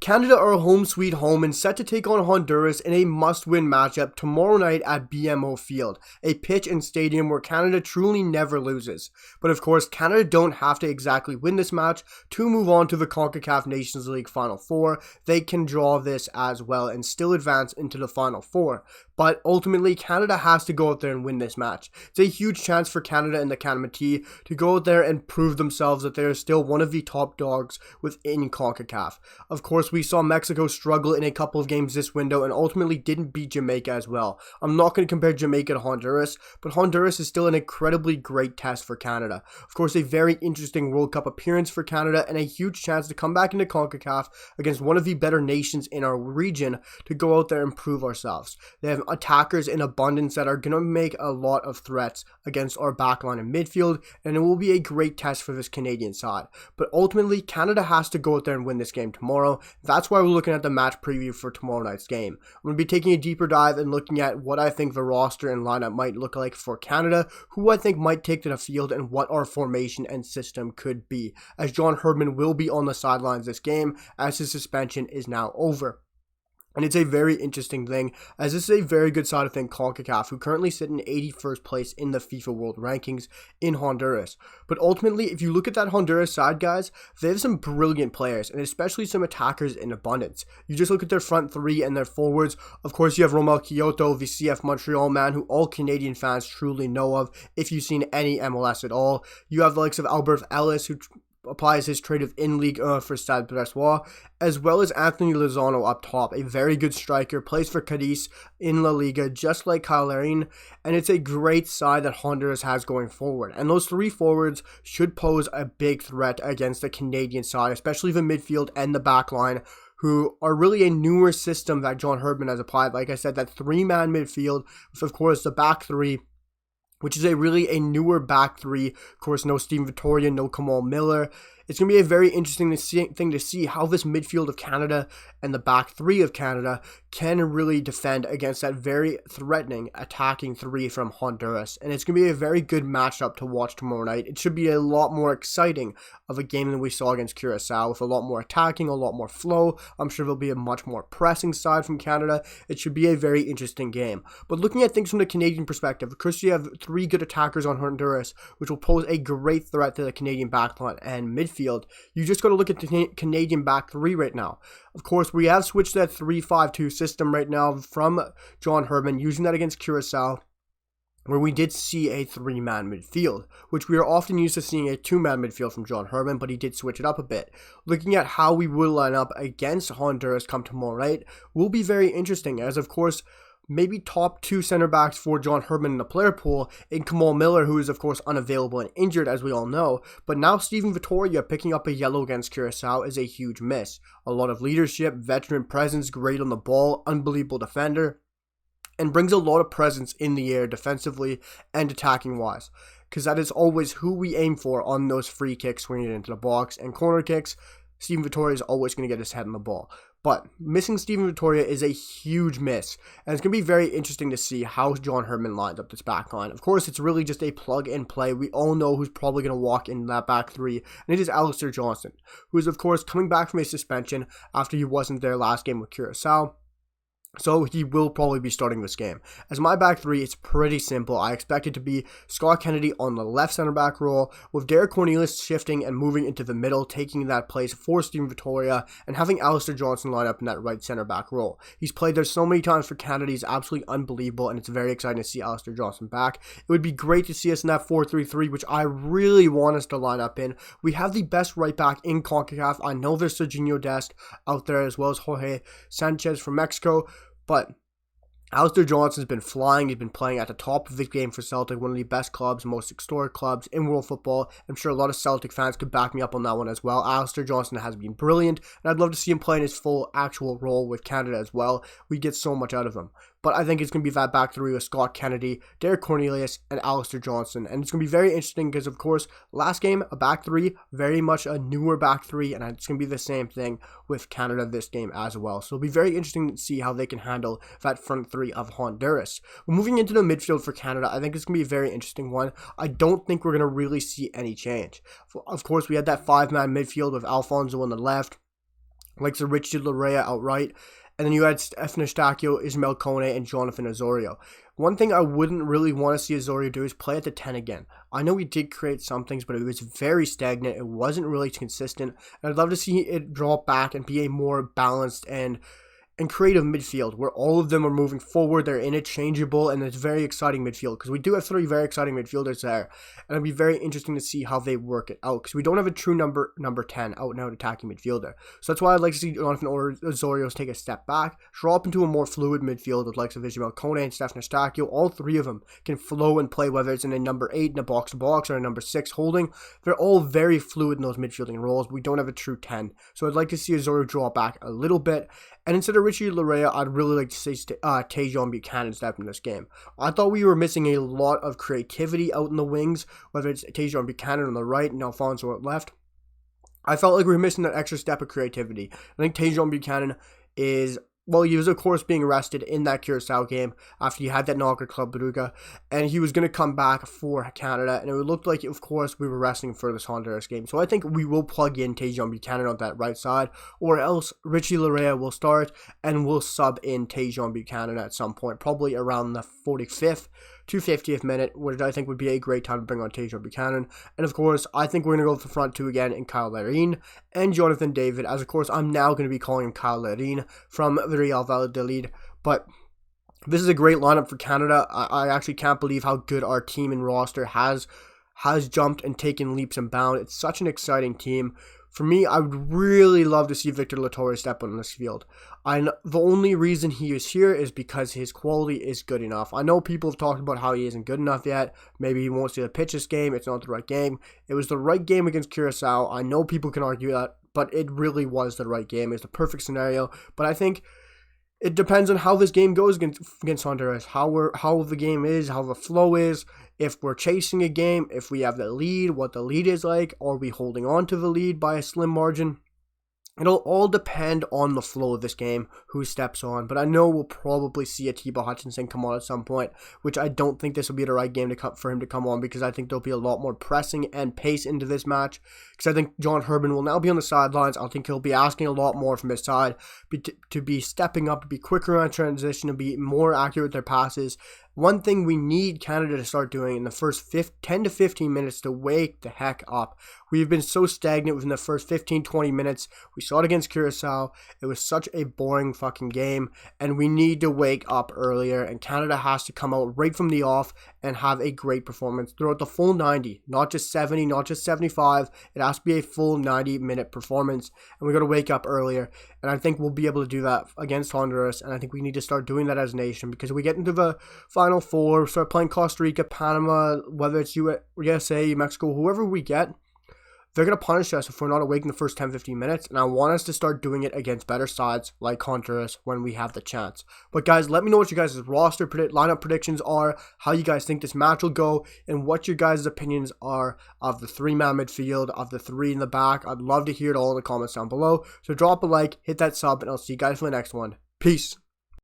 Canada are home sweet home and set to take on Honduras in a must-win matchup tomorrow night at BMO Field, a pitch and stadium where Canada truly never loses. But of course, Canada don't have to exactly win this match to move on to the Concacaf Nations League Final Four. They can draw this as well and still advance into the Final Four. But ultimately, Canada has to go out there and win this match. It's a huge chance for Canada and the CanMNT to go out there and prove themselves that they are still one of the top dogs within CONCACAF. Of course, we saw Mexico struggle in a couple of games this window and ultimately didn't beat Jamaica as well. I'm not going to compare Jamaica to Honduras, but Honduras is still an incredibly great test for Canada. Of course, a very interesting World Cup appearance for Canada and a huge chance to come back into CONCACAF against one of the better nations in our region to go out there and prove ourselves. They have attackers in abundance that are going to make a lot of threats against our backline and midfield, and it will be a great test for this Canadian side. But ultimately, Canada has to go out there and win this game tomorrow. That's why we're looking at the match preview for tomorrow night's game. I'm going to be taking a deeper dive and looking at what I think the roster and lineup might look like for Canada, who I think might take to the field, and what our formation and system could be, as John Herdman will be on the sidelines this game as his suspension is now over. And it's a very interesting thing, as this is a very good side of thing, CONCACAF, who currently sit in 81st place in the FIFA World Rankings in Honduras. But ultimately, if you look at that Honduras side, guys, they have some brilliant players, and especially some attackers in abundance. You just look at their front three and their forwards. Of course, you have Romel Kyoto, the CF Montreal man, who all Canadian fans truly know of, if you've seen any MLS at all. You have the likes of Albert Ellis, who applies his trade of in-league for Stade Brestois, as well as Anthony Lozano up top, a very good striker, plays for Cadiz in La Liga, just like Kyle Larin, and it's a great side that Honduras has going forward. And those three forwards should pose a big threat against the Canadian side, especially the midfield and the back line, who are really a newer system that John Herdman has applied. Like I said, that three-man midfield, with of course the back three, which is a newer back three. Of course, no Steven Vittoria, no Kamal Miller. It's going to be a very interesting thing to see how this midfield of Canada and the back three of Canada can really defend against that very threatening attacking three from Honduras. And it's going to be a very good matchup to watch tomorrow night. It should be a lot more exciting of a game than we saw against Curacao, with a lot more attacking, a lot more flow. I'm sure there'll be a much more pressing side from Canada. It should be a very interesting game. But looking at things from the Canadian perspective, of course, you have three good attackers on Honduras, which will pose a great threat to the Canadian backline and midfield. You just got to look at the Canadian back three right now. Of course, we have switched that 3-5-2 system right now from John Herdman, using that against Curacao, where we did see a three-man midfield, which we are often used to seeing a two-man midfield from John Herdman, but he did switch it up a bit. Looking at how we will line up against Honduras come tomorrow night will be very interesting, as of course, maybe top two center backs for John Herdman in the player pool in Kamal Miller, who is of course unavailable and injured, as we all know. But now Steven Vittoria picking up a yellow against Curacao is a huge miss. A lot of leadership, veteran presence, great on the ball, unbelievable defender, and brings a lot of presence in the air defensively and attacking wise, because that is always who we aim for on those free kicks swinging into the box and corner kicks. Steven Vittoria is always going to get his head on the ball. But missing Steven Vittoria is a huge miss, and it's going to be very interesting to see how John Herdman lines up this back line. Of course, it's really just a plug and play. We all know who's probably going to walk in that back three, and it is Alistair Johnston, who is of course coming back from a suspension after he wasn't there last game with Curacao. So he will probably be starting this game. As my back three, it's pretty simple. I expect it to be Scott Kennedy on the left center back role, with Derek Cornelius shifting and moving into the middle, taking that place for Steven Vittoria, and having Alistair Johnston line up in that right center back role. He's played there so many times for Canada. He's absolutely unbelievable, and it's very exciting to see Alistair Johnston back. It would be great to see us in that 4-3-3, which I really want us to line up in. We have the best right back in CONCACAF. I know there's Serginho Dest out there, as well as Jorge Sanchez from Mexico, but Alistair Johnston's been flying. He's been playing at the top of the game for Celtic, one of the best clubs, most historic clubs in world football. I'm sure a lot of Celtic fans could back me up on that one as well. Alistair Johnston has been brilliant, and I'd love to see him play in his full actual role with Canada as well. We get so much out of him. But I think it's going to be that back three with Scott Kennedy, Derek Cornelius, and Alistair Johnston. And it's going to be very interesting because, of course, last game, a back three, very much a newer back three, and it's going to be the same thing with Canada this game as well. So it'll be very interesting to see how they can handle that front three of Honduras. Moving into the midfield for Canada, I think it's going to be a very interesting one. I don't think we're going to really see any change. Of course, we had that five-man midfield with Alfonso on the left, like the Richie Larea outright. And then you had Stefan Eustachio, Ismael Kone, and Jonathan Osorio. One thing I wouldn't really want to see Osorio do is play at the 10 again. I know he did create some things, but it was very stagnant. It wasn't really consistent. And I'd love to see it drop back and be a more balanced and creative midfield where all of them are moving forward, they're interchangeable, and it's very exciting midfield because we do have 3 very exciting midfielders there, and it'll be very interesting to see how they work it out because we don't have a true number 10 out and out attacking midfielder. So that's why I'd like to see Jonathan Osorio take a step back, drop into a more fluid midfield with likes of Ismael Kone and Stefan Eustachio. All 3 of them can flow and play, whether it's in a number 8 in a box-to-box or a number 6 holding. They're all very fluid in those midfielding roles. We don't have a true 10, so I'd like to see Osorio draw back a little bit. And instead of Richie Larea, I'd really like to see Tajon Buchanan step in this game. I thought we were missing a lot of creativity out in the wings, whether it's Tajon Buchanan on the right and Alfonso on the left. I felt like we were missing that extra step of creativity. I think Tajon Buchanan is... Well, he was, of course, being arrested in that Curacao game after he had that knock at Club Brugge, and he was going to come back for Canada, and it looked like, of course, we were resting for this Honduras game. So I think we will plug in Tajon Buchanan on that right side, or else Richie Larea will start, and we'll sub in Tajon Buchanan at some point, probably around the 45th to 50th minute, which I think would be a great time to bring on Tajon Buchanan. And of course, I think we're going to go with the front 2 again in Kyle Larin and Jonathan David, as of course I'm now going to be calling him Kyle Larin from the Real Valladolid. But this is a great lineup for Canada. I actually can't believe how good our team and roster has jumped and taken leaps and bounds. It's such an exciting team. For me, I would really love to see Victor Latore step on this field. The only reason he is here is because his quality is good enough. I know people have talked about how he isn't good enough yet. Maybe he won't see the pitch this game. It's not the right game. It was the right game against Curacao. I know people can argue that, but it really was the right game. It's the perfect scenario. But I think it depends on how this game goes against Honduras, how the game is, how the flow is, if we're chasing a game, if we have the lead, what the lead is like, are we holding on to the lead by a slim margin? It'll all depend on the flow of this game, who steps on, but I know we'll probably see Atiba Hutchinson come on at some point, which I don't think this will be the right game for him to come on, because I think there'll be a lot more pressing and pace into this match, because I think John Herman will now be on the sidelines. I think he'll be asking a lot more from his side, to be stepping up, to be quicker on transition, to be more accurate with their passes. One thing we need Canada to start doing in the first 10 to 15 minutes to wake the heck up. We've been so stagnant within the first 15-20 minutes. We saw it against Curacao. It was such a boring fucking game, and we need to wake up earlier, and Canada has to come out right from the off and have a great performance throughout the full 90, not just 70, not just 75. It has to be a full 90-minute performance, and we got to wake up earlier, and I think we'll be able to do that against Honduras, and I think we need to start doing that as a nation, because we get into the Final Four, start playing Costa Rica, Panama, whether it's USA, Mexico, whoever we get, they're going to punish us if we're not awake in the first 10-15 minutes, and I want us to start doing it against better sides like Honduras when we have the chance. But guys, let me know what you guys' roster lineup predictions are, how you guys think this match will go, and what your guys' opinions are of the 3-man midfield, of the 3 in the back. I'd love to hear it all in the comments down below. So drop a like, hit that sub, and I'll see you guys for the next one. Peace.